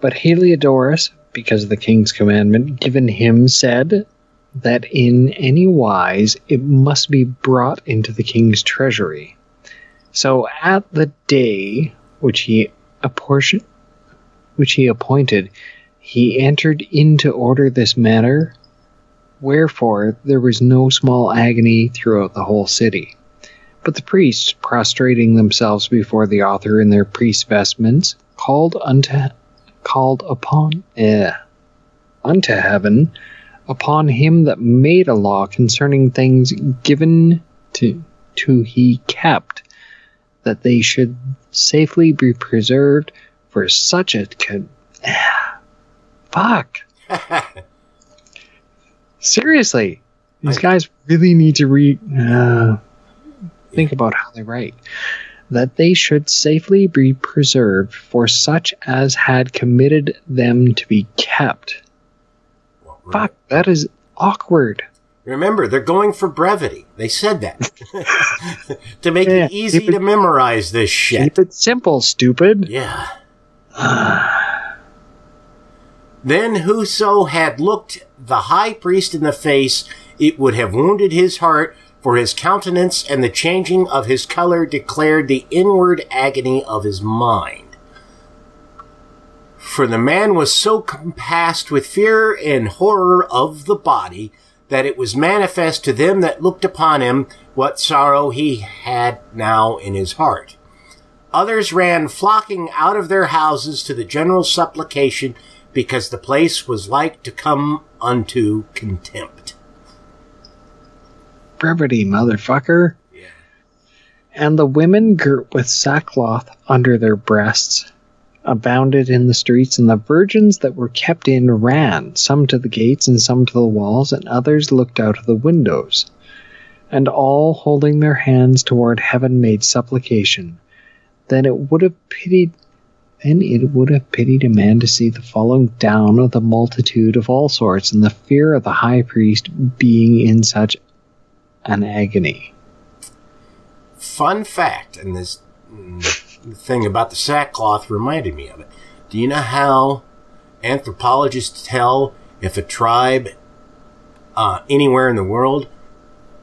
But Heliodorus, because of the king's commandment given him, said that in any wise it must be brought into the king's treasury. So at the day which he appointed, he entered into order this matter, wherefore there was no small agony throughout the whole city. But the priests, prostrating themselves before the author in their priest vestments, called unto heaven upon him that made a law concerning things given to he kept, that they should safely be preserved for such a fuck. Seriously, these guys really need to think about how they write. That they should safely be preserved for such as had committed them to be kept. Well, fuck, that is awkward. Remember, they're going for brevity. They said that. To make it easy to memorize this shit. Keep it simple, stupid. Yeah. Then whoso had looked the high priest in the face, it would have wounded his heart, for his countenance and the changing of his color declared the inward agony of his mind. For the man was so compassed with fear and horror of the body, that it was manifest to them that looked upon him what sorrow he had now in his heart. Others ran flocking out of their houses to the general supplication, because the place was like to come unto contempt. Brevity, motherfucker. Yeah. And the women girt with sackcloth under their breasts abounded in the streets, and the virgins that were kept in ran, some to the gates and some to the walls, and others looked out of the windows. And all holding their hands toward heaven made supplication. Then it would have pitied a man to see the falling down of the multitude of all sorts, and the fear of the high priest being in such an agony. Fun fact, and this thing about the sackcloth reminded me of it. Do you know how anthropologists tell if a tribe anywhere in the world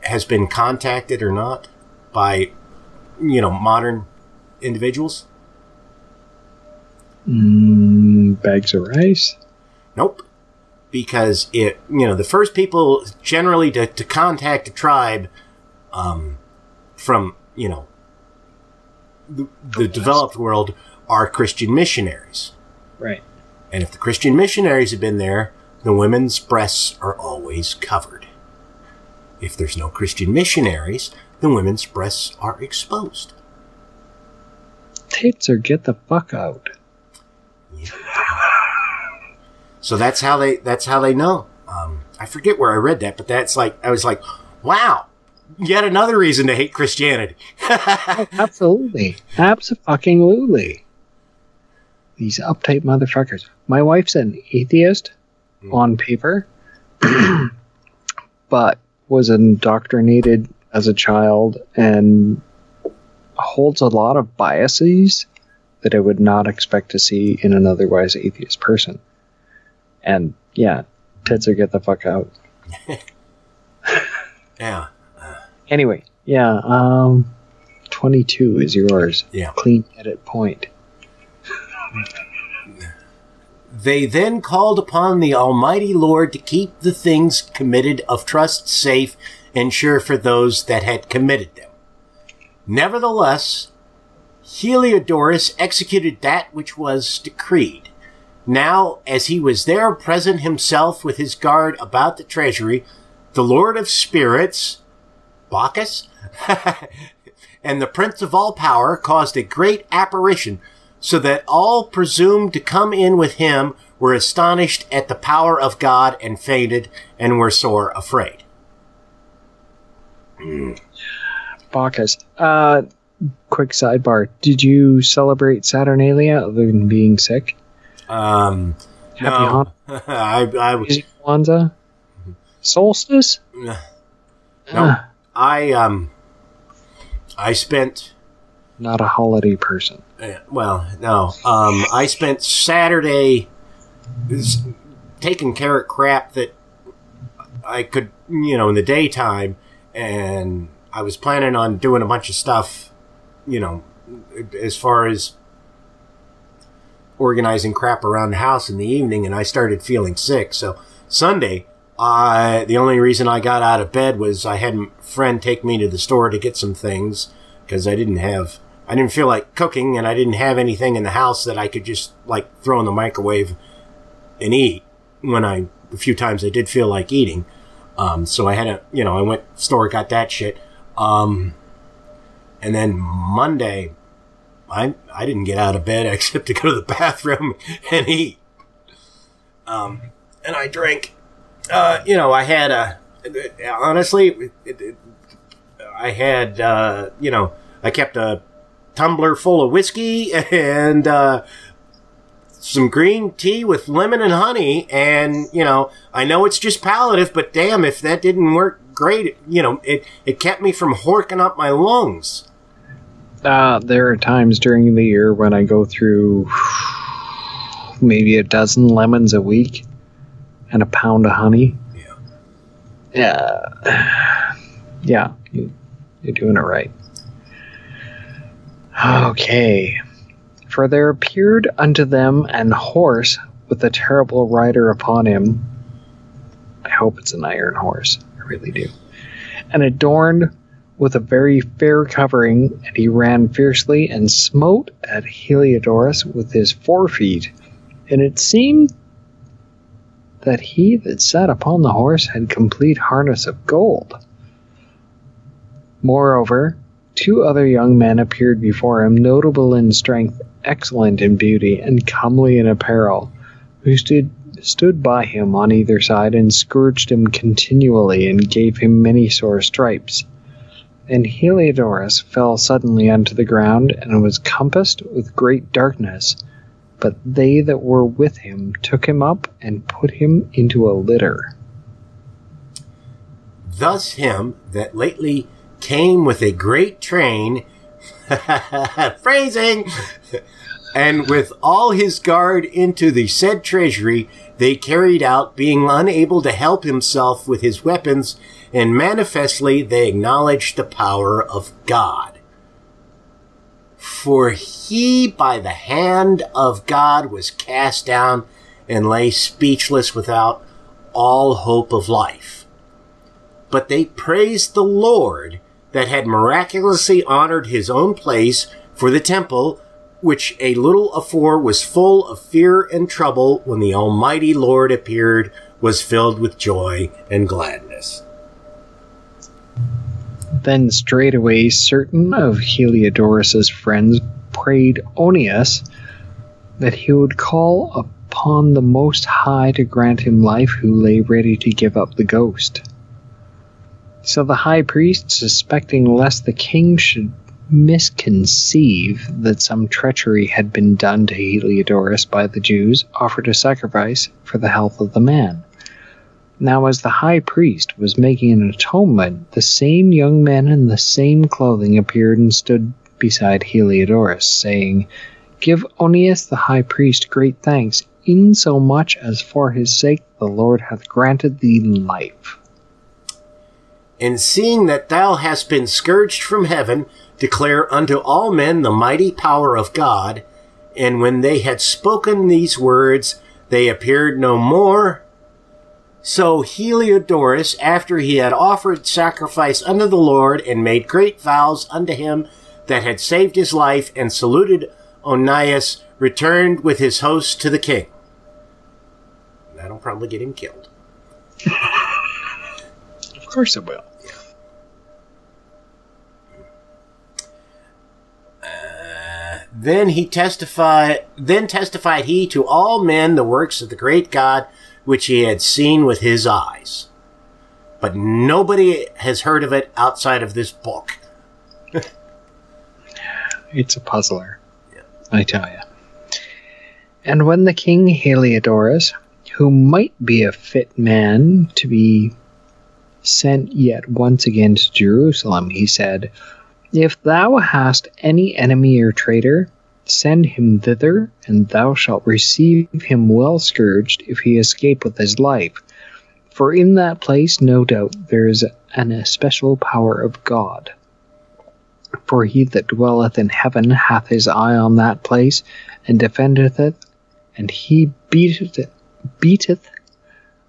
has been contacted or not by, modern individuals? Bags of rice? Nope. Because the first people generally to contact a tribe from, the developed world are Christian missionaries. Right. And if the Christian missionaries have been there, the women's breasts are always covered. If there's no Christian missionaries, the women's breasts are exposed. Tits or get the fuck out. Yeah. So that's how they know. I forget where I read that, but I was like, wow, yet another reason to hate Christianity. Absolutely. Abso-fucking-lutely. These uptight motherfuckers. My wife's an atheist on paper, but was indoctrinated as a child and holds a lot of biases that I would not expect to see in an otherwise atheist person. And yeah, tits or get the fuck out. Yeah. Anyway, yeah, 22 is yours. Yeah. Clean edit point. They then called upon the Almighty Lord to keep the things committed of trust safe and sure for those that had committed them. Nevertheless, Heliodorus executed that which was decreed. Now, as he was there present himself with his guard about the treasury, the Lord of Spirits, Bacchus, and the Prince of all power caused a great apparition, so that all presumed to come in with him were astonished at the power of God and fainted and were sore afraid. Bacchus. Quick sidebar. Did you celebrate Saturnalia other than being sick? No. Happy Kwanzaa? Solstice? No. I spent... Not a holiday person. Well, no. I spent Saturday taking care of crap that I could, in the daytime, and I was planning on doing a bunch of stuff, as far as organizing crap around the house in the evening, and I started feeling sick. So Sunday, the only reason I got out of bed was I had a friend take me to the store to get some things, because I didn't feel like cooking, and I didn't have anything in the house that I could just like throw in the microwave and eat a few times I did feel like eating. So I had I went to the store, got that shit. And then Monday, I didn't get out of bed except to go to the bathroom and eat. And I drank, I had I kept a tumbler full of whiskey and, some green tea with lemon and honey, and, I know it's just palliative, but damn, if that didn't work great, it kept me from horking up my lungs. There are times during the year when I go through maybe a dozen lemons a week and a pound of honey. Yeah, you're doing it right. Okay. For there appeared unto them an horse with a terrible rider upon him. I hope it's an iron horse. I really do. And adorned with a very fair covering, and he ran fiercely and smote at Heliodorus with his forefeet. And it seemed that he that sat upon the horse had complete harness of gold. Moreover, 2 other young men appeared before him, notable in strength, excellent in beauty, and comely in apparel, who stood by him on either side, and scourged him continually, and gave him many sore stripes. And Heliodorus fell suddenly unto the ground, and was compassed with great darkness. But they that were with him took him up, and put him into a litter. Thus him that lately came with a great train, phrasing, and with all his guard into the said treasury, they carried out, being unable to help himself with his weapons, and manifestly they acknowledged the power of God. For he by the hand of God was cast down, and lay speechless without all hope of life. But they praised the Lord, that had miraculously honored his own place, for the temple, which a little afore was full of fear and trouble, when the Almighty Lord appeared, was filled with joy and gladness. Then straightway certain of Heliodorus' friends prayed Onias that he would call upon the Most High to grant him life, who lay ready to give up the ghost. So the high priest, suspecting lest the king should misconceive that some treachery had been done to Heliodorus by the Jews, offered a sacrifice for the health of the man. Now as the high priest was making an atonement, the same young men in the same clothing appeared and stood beside Heliodorus, saying, Give Onias the high priest great thanks, insomuch as for his sake the Lord hath granted thee life. And seeing that thou hast been scourged from heaven, declare unto all men the mighty power of God. And when they had spoken these words, they appeared no more. So Heliodorus, after he had offered sacrifice unto the Lord, and made great vows unto him that had saved his life, and saluted Onias, returned with his host to the king. That'll probably get him killed. Of course it will. Then testified he to all men the works of the great God, which he had seen with his eyes. But nobody has heard of it outside of this book. It's a puzzler, yeah. I tell you. And when the king Heliodorus, who might be a fit man to be sent yet once again to Jerusalem, he said, If thou hast any enemy or traitor, send him thither, and thou shalt receive him well scourged, if he escape with his life. For in that place, no doubt, there is an especial power of God. For he that dwelleth in heaven hath his eye on that place, and defendeth it and he beateth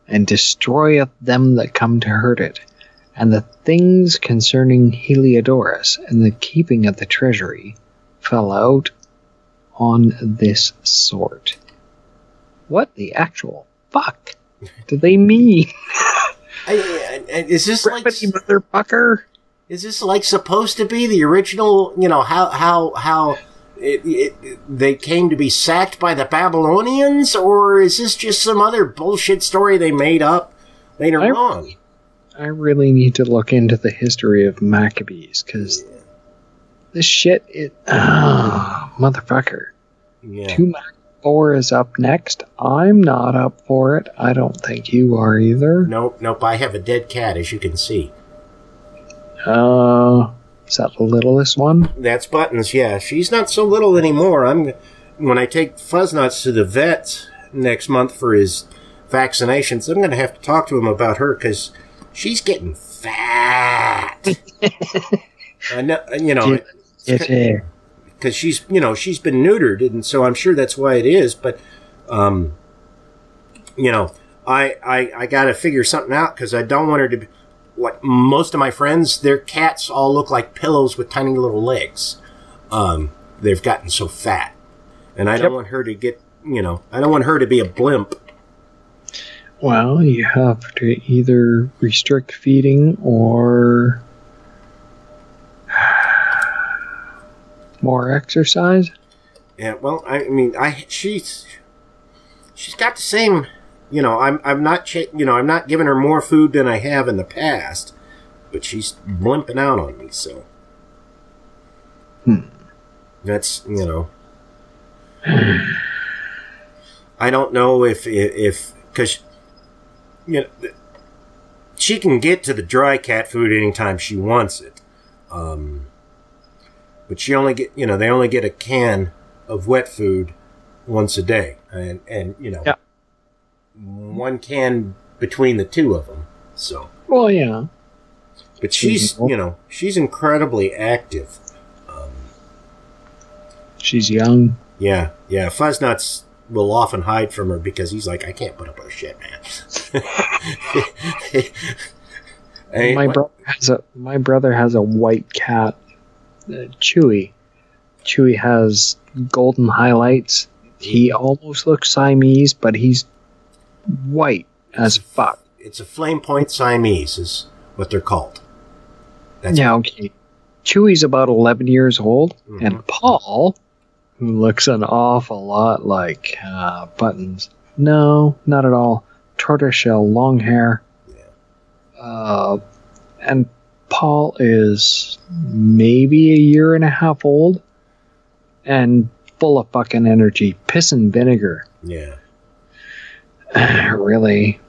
and destroyeth them that come to hurt it. And the things concerning Heliodorus and the keeping of the treasury fell out on this sort. What the actual fuck do they mean? Is this like motherfucker? Is this like supposed to be the original? You know how they came to be sacked by the Babylonians, or is this just some other bullshit story they made up later on? I really need to look into the history of Maccabees, because this shit, motherfucker. Yeah. 2-4 is up next. I'm not up for it. I don't think you are either. Nope. I have a dead cat, as you can see. Is that the littlest one? That's Buttons, yeah. She's not so little anymore. When I take Fuzznuts to the vet next month for his vaccinations, I'm going to have to talk to him about her, because she's getting fat. I know, because she's been neutered, and so I'm sure that's why it is. But, I got to figure something out, because I don't want her to be. What most of my friends, their cats all look like pillows with tiny little legs. They've gotten so fat, and I don't want her to get. I don't want her to be a blimp. Well, you have to either restrict feeding or more exercise. Yeah, well, I mean, she's got the same. I'm not giving her more food than I have in the past, but she's blimping out on me. So that's I don't know if because she can get to the dry cat food anytime she wants it, but she only they only get a can of wet food once a day, and yeah. One can between the two of them. So well, yeah. But she's she's incredibly active. She's young. Yeah. Fuzznuts will often hide from her because he's like, I can't put up with shit, man. My brother has a white cat, Chewy. Chewy has golden highlights. He almost looks Siamese, but he's white as fuck. It's a flame point Siamese is what they're called. Okay. Chewy's about 11 years old, and Paul, who looks an awful lot like Buttons. No, not at all. Tortoiseshell, long hair. Yeah. And Paul is maybe a year and a half old, and full of fucking energy. Piss and vinegar. Yeah. Really.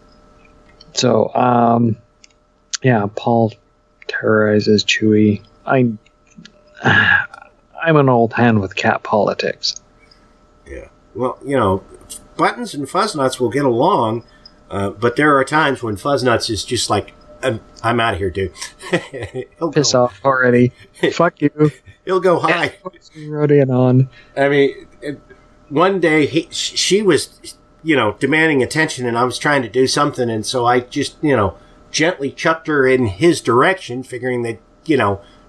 So, Paul terrorizes Chewy. I'm an old hand with cat politics. Yeah. Well, Buttons and Fuzznuts will get along, but there are times when Fuzznuts is just like, I'm out of here, dude. Piss off already. Fuck you. He'll go high. Wrote it on. I mean, one day she was, demanding attention, and I was trying to do something, and so I just, gently chucked her in his direction, figuring that,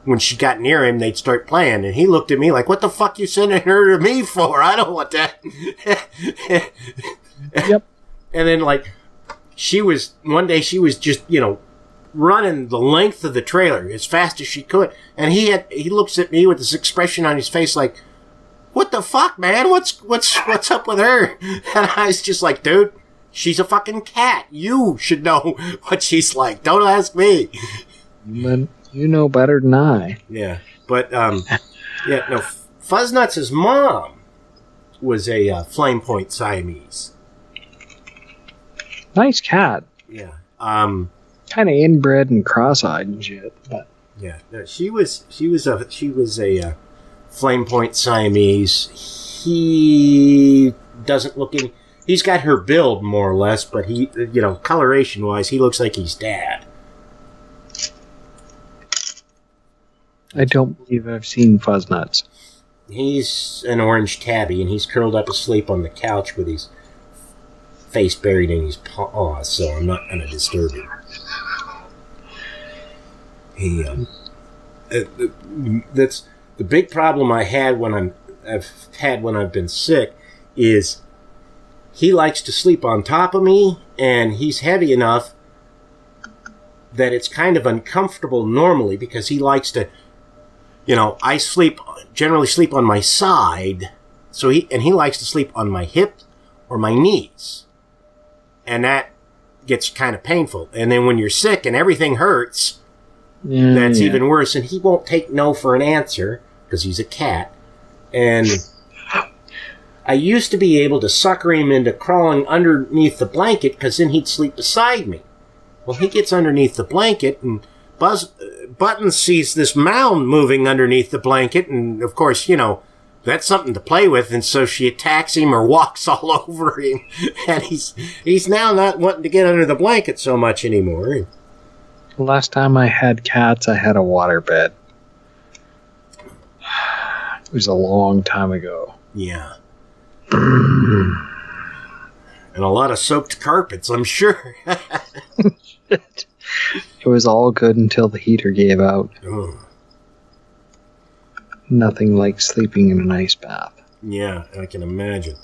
when she got near him, they'd start playing. And he looked at me like, what the fuck you sending her to me for? I don't want that. Yep. And then, one day she was just, running the length of the trailer as fast as she could. And he looks at me with this expression on his face like, what the fuck, man? What's up with her? And I was just like, dude, she's a fucking cat. You should know what she's like. Don't ask me. Man, you know better than I. Yeah. But, Fuzznuts' mom was a flame point Siamese. Nice cat. Yeah. Kind of inbred and cross-eyed and shit, but yeah, no, she was a flame point Siamese. He doesn't look in. He's got her build more or less, but he, coloration wise, he looks like he's dad. I don't believe I've seen Fuzznuts. He's an orange tabby, and he's curled up asleep on the couch with his face buried in his paws, so I'm not going to disturb him. That's the big problem I've had when I've been sick is he likes to sleep on top of me, and he's heavy enough that it's kind of uncomfortable normally because he likes to, I generally sleep on my side, so he likes to sleep on my hip or my knees, and that gets kind of painful. And then when you're sick and everything hurts, that's even worse. And he won't take no for an answer because he's a cat. And I used to be able to sucker him into crawling underneath the blanket because then he'd sleep beside me. Well, he gets underneath the blanket, and Buttons sees this mound moving underneath the blanket, and of course, that's something to play with, and so she attacks him or walks all over him, and he's now not wanting to get under the blanket so much anymore. The last time I had cats, I had a waterbed. It was a long time ago. Yeah. And a lot of soaked carpets, I'm sure. It was all good until the heater gave out. Oh. Nothing like sleeping in an ice bath. Yeah, I can imagine.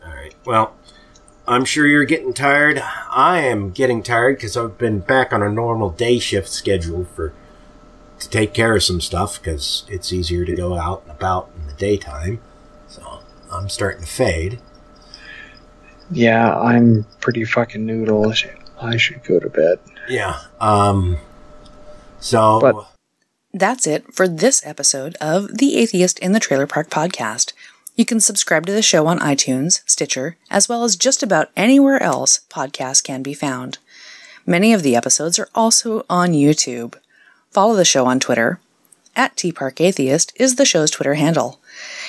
All right. Well, I'm sure you're getting tired. I am getting tired because I've been back on a normal day shift schedule to take care of some stuff because it's easier to go out and about in the daytime. So I'm starting to fade. Yeah, I'm pretty fucking noodle. I should go to bed. Yeah. But that's it for this episode of The Atheist in the Trailer Park Podcast. You can subscribe to the show on iTunes, Stitcher, as well as just about anywhere else podcasts can be found. Many of the episodes are also on YouTube. Follow the show on Twitter. @TParkAtheist is the show's Twitter handle.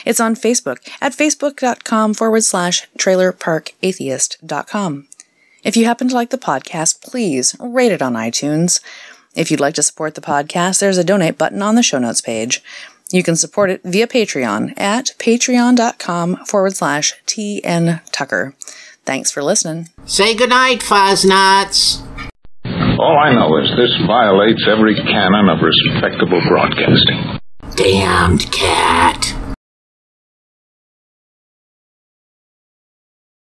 It's on Facebook at facebook.com/trailerparkatheist.com. If you happen to like the podcast, please rate it on iTunes. If you'd like to support the podcast, there's a donate button on the show notes page. You can support it via Patreon at patreon.com/TNTucker. Thanks for listening. Say goodnight, Fuzz-Nuts. All I know is this violates every canon of respectable broadcasting. Damned cat.